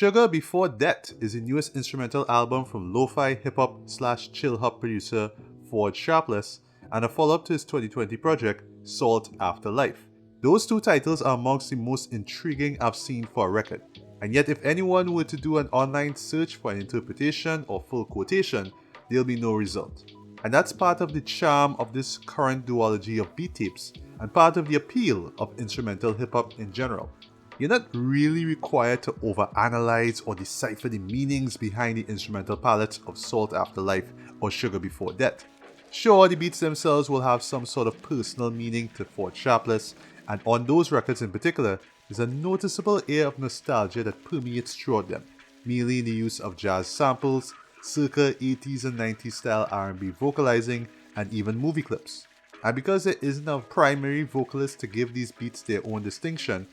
Sugar Before Death is the newest instrumental album from lo-fi hip-hop / chill-hop producer Ford Sharpless and a follow-up to his 2020 project, Salt After Life. Those two titles are amongst the most intriguing I've seen for a record, and yet if anyone were to do an online search for an interpretation or full quotation, there'll be no result. And that's part of the charm of this current duology of beat tapes, and part of the appeal of instrumental hip-hop in general. You're not really required to overanalyze or decipher the meanings behind the instrumental palettes of Salt After Life or Sugar Before Death. Sure, the beats themselves will have some sort of personal meaning to Ford Sharpless, and on those records in particular, there's a noticeable air of nostalgia that permeates throughout them, mainly in the use of jazz samples, circa 80s and 90s style R&B vocalizing, and even movie clips. And because there isn't a primary vocalist to give these beats their own distinction,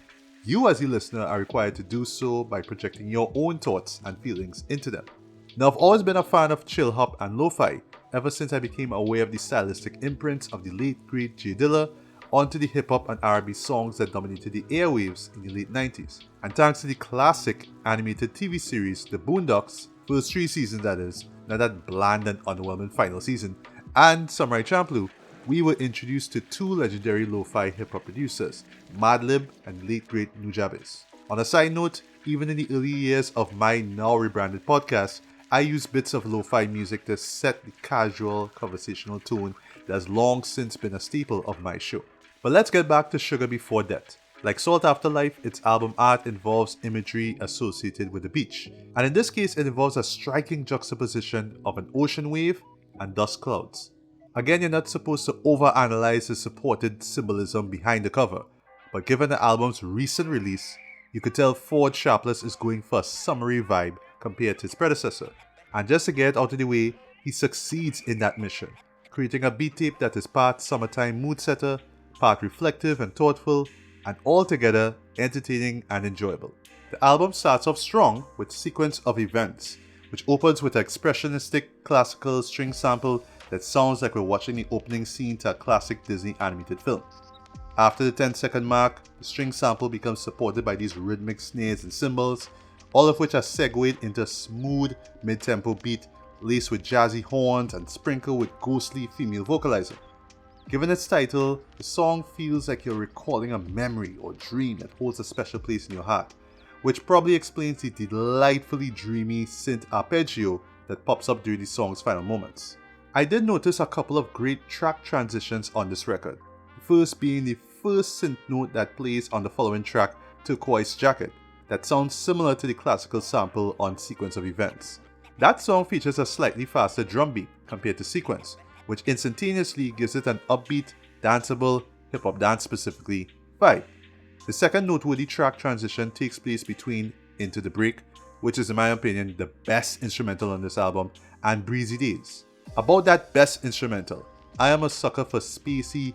you as the listener are required to do so by projecting your own thoughts and feelings into them. Now, I've always been a fan of chill hop and lo-fi, ever since I became aware of the stylistic imprints of the late great J Dilla onto the hip-hop and R&B songs that dominated the airwaves in the late 90s. And thanks to the classic animated TV series The Boondocks, first 3 seasons that is, not that bland and underwhelming final season, and Summery we were introduced to 2 legendary lo-fi hip-hop producers, Madlib and late great Nujabes. On a side note, even in the early years of my now rebranded podcast, I used bits of lo-fi music to set the casual conversational tone that has long since been a staple of my show. But let's get back to Sugar Before Death. Like Salt After Life, its album art involves imagery associated with the beach, and in this case it involves a striking juxtaposition of an ocean wave and dust clouds. Again, you're not supposed to overanalyze the supported symbolism behind the cover, but given the album's recent release, you could tell Ford Sharpless is going for a summery vibe compared to its predecessor. And just to get it out of the way, he succeeds in that mission, creating a beat tape that is part summertime mood setter, part reflective and thoughtful, and altogether entertaining and enjoyable. The album starts off strong with Sequence of Events, which opens with an expressionistic classical string sample that sounds like we're watching the opening scene to a classic Disney animated film. After the 10-second mark, the string sample becomes supported by these rhythmic snares and cymbals, all of which are segued into a smooth mid-tempo beat laced with jazzy horns and sprinkled with ghostly female vocalizing. Given its title, the song feels like you're recalling a memory or dream that holds a special place in your heart, which probably explains the delightfully dreamy synth arpeggio that pops up during the song's final moments. I did notice a couple of great track transitions on this record, the first being the first synth note that plays on the following track, Turquoise Jacket, that sounds similar to the classical sample on Sequence of Events. That song features a slightly faster drum beat compared to Sequence, which instantaneously gives it an upbeat, danceable, hip-hop dance specifically, vibe. The second noteworthy track transition takes place between Into the Break, which is in my opinion the best instrumental on this album, and Breezy Days. About that best instrumental, I am a sucker for spacey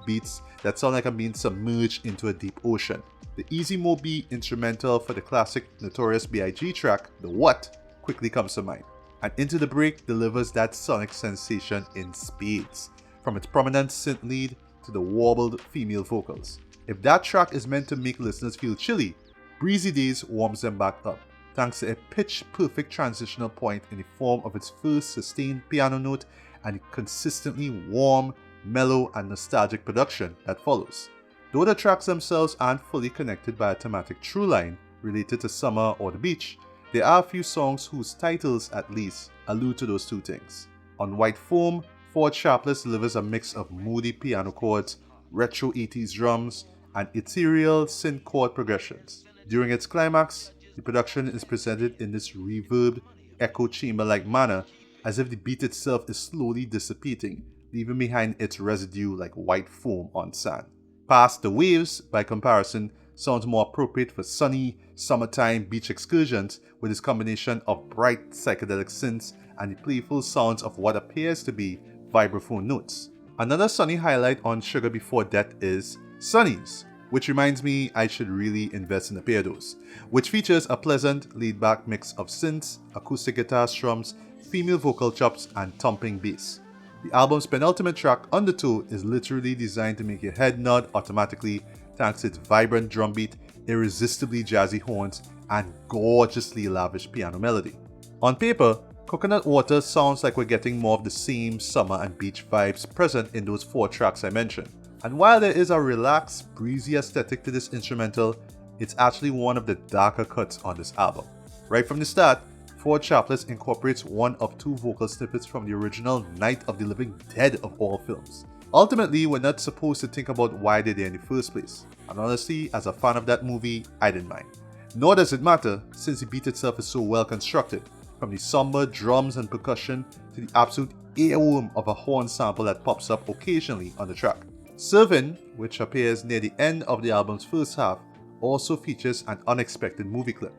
beats that sound like I'm being submerged into a deep ocean. The Easy Mo Bee instrumental for the classic Notorious B.I.G. track, The What, quickly comes to mind. And Into the Break delivers that sonic sensation in spades, from its prominent synth lead to the warbled female vocals. If that track is meant to make listeners feel chilly, Breezy Days warms them back up, thanks to a pitch-perfect transitional point in the form of its first sustained piano note and the consistently warm, mellow, and nostalgic production that follows. Though the tracks themselves aren't fully connected by a thematic through line related to summer or the beach, there are a few songs whose titles, at least, allude to those two things. On White Foam, Ford Sharpless delivers a mix of moody piano chords, retro 80s drums, and ethereal synth chord progressions. During its climax, the production is presented in this reverbed, echo chamber-like manner, as if the beat itself is slowly dissipating, leaving behind its residue like white foam on sand. Past the Waves, by comparison, sounds more appropriate for sunny, summertime beach excursions with its combination of bright psychedelic synths and the playful sounds of what appears to be vibraphone notes. Another sunny highlight on Sugar Before Death is Sunnies, which reminds me I should really invest in a pair of those, which features a pleasant, laid-back mix of synths, acoustic guitar strums, female vocal chops, and thumping bass. The album's penultimate track, Undertow, is literally designed to make your head nod automatically thanks to its vibrant drum beat, irresistibly jazzy horns, and gorgeously lavish piano melody. On paper, Coconut Water sounds like we're getting more of the same summer and beach vibes present in those 4 tracks I mentioned. And while there is a relaxed, breezy aesthetic to this instrumental, it's actually one of the darker cuts on this album. Right from the start, Ford Sharpless incorporates one of 2 vocal snippets from the original Night of the Living Dead of all films. Ultimately, we're not supposed to think about why they're there in the first place, and honestly, as a fan of that movie, I didn't mind. Nor does it matter, since the beat itself is so well constructed, from the somber drums and percussion to the absolute earworm of a horn sample that pops up occasionally on the track. Servin, which appears near the end of the album's first half, also features an unexpected movie clip.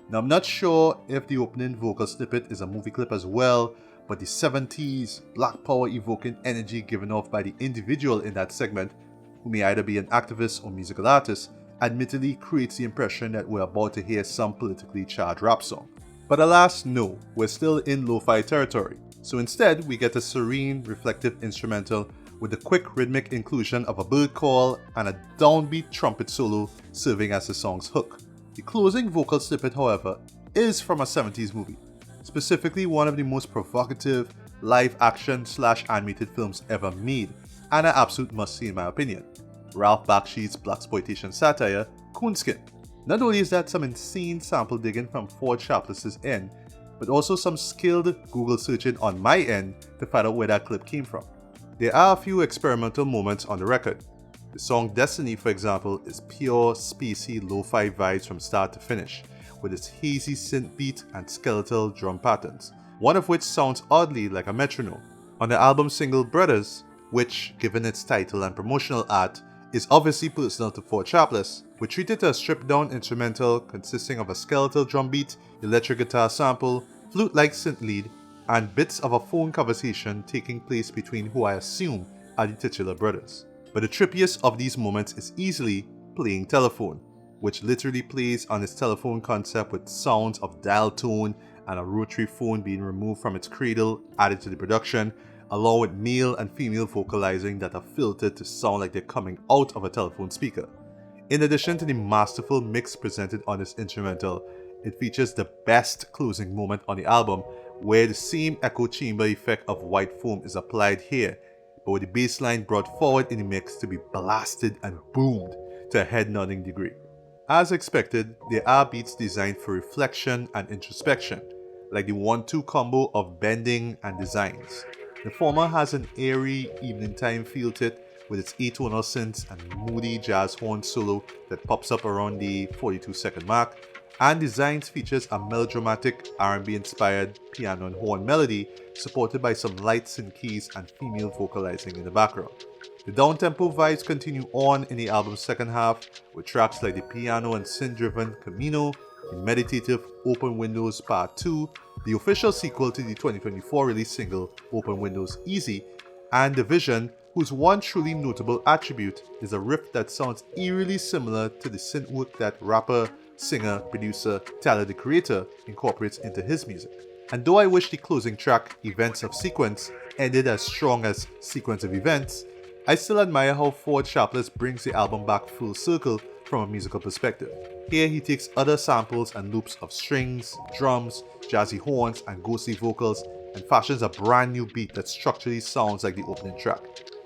Now, I'm not sure if the opening vocal snippet is a movie clip as well, but the 70s Black Power evoking energy given off by the individual in that segment, who may either be an activist or musical artist, admittedly creates the impression that we're about to hear some politically charged rap song. But alas, no, we're still in lo-fi territory. So instead, we get a serene, reflective instrumental with the quick rhythmic inclusion of a bird call and a downbeat trumpet solo serving as the song's hook. The closing vocal snippet, however, is from a 70s movie, specifically one of the most provocative live-action/animated films ever made, and an absolute must-see in my opinion, Ralph Bakshi's blaxploitation satire, Coonskin. Not only is that some insane sample digging from Ford Sharpless's end, but also some skilled Google searching on my end to find out where that clip came from. There are a few experimental moments on the record. The song Destiny, for example, is pure, spacey lo-fi vibes from start to finish, with its hazy synth beat and skeletal drum patterns, one of which sounds oddly like a metronome. On the album single Brothers, which, given its title and promotional art, is obviously personal to Ford Sharpless, we treat it as a stripped-down instrumental consisting of a skeletal drum beat, electric guitar sample, flute-like synth lead, and bits of a phone conversation taking place between who I assume are the titular brothers. But the trippiest of these moments is easily Playing Telephone, which literally plays on its telephone concept with sounds of dial tone and a rotary phone being removed from its cradle added to the production, along with male and female vocalizing that are filtered to sound like they're coming out of a telephone speaker. In addition to the masterful mix presented on this instrumental, it features the best closing moment on the album, where the same echo chamber effect of white foam is applied here, but with the bass line brought forward in the mix to be blasted and boomed to a head-nodding degree. As expected, there are beats designed for reflection and introspection, like the 1-2 combo of bending and designs. The former has an airy evening time feel to it, with its atonal synths and moody jazz horn solo that pops up around the 42-second mark, and Designs features a melodramatic R&B inspired piano and horn melody supported by some light synth keys and female vocalizing in the background. The down-tempo vibes continue on in the album's second half with tracks like the piano and synth-driven Camino, the meditative Open Windows Part 2, the official sequel to the 2024 release single Open Windows Easy, and The Vision, whose one truly notable attribute is a riff that sounds eerily similar to the synth work that rapper, singer, producer Tyler the Creator incorporates into his music. And though I wish the closing track, Events of Sequence, ended as strong as Sequence of Events, I still admire how Ford Sharpless brings the album back full circle from a musical perspective. Here he takes other samples and loops of strings, drums, jazzy horns, and ghostly vocals and fashions a brand new beat that structurally sounds like the opening track.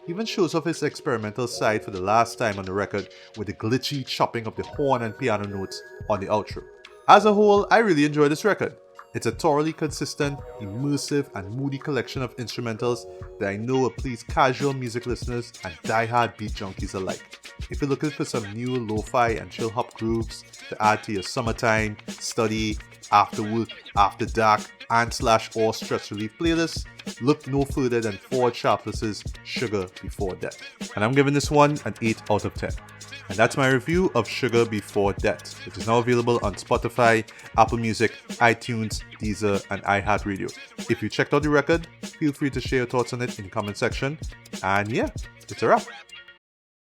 He even shows off his experimental side for the last time on the record with the glitchy chopping of the horn and piano notes on the outro. As a whole, I really enjoy this record. It's a thoroughly consistent, immersive, and moody collection of instrumentals that I know will please casual music listeners and die-hard beat junkies alike. If you're looking for some new lo-fi and chill-hop grooves to add to your summertime, study, after work, after dark, and/or stress relief playlists, look no further than Ford Sharpless's Sugar Before Death. And I'm giving this one an 8 out of 10. And that's my review of Sugar Before Death, which is now available on Spotify, Apple Music, iTunes, Deezer, and iHeartRadio. If you checked out the record, feel free to share your thoughts on it in the comment section. And yeah, it's a wrap.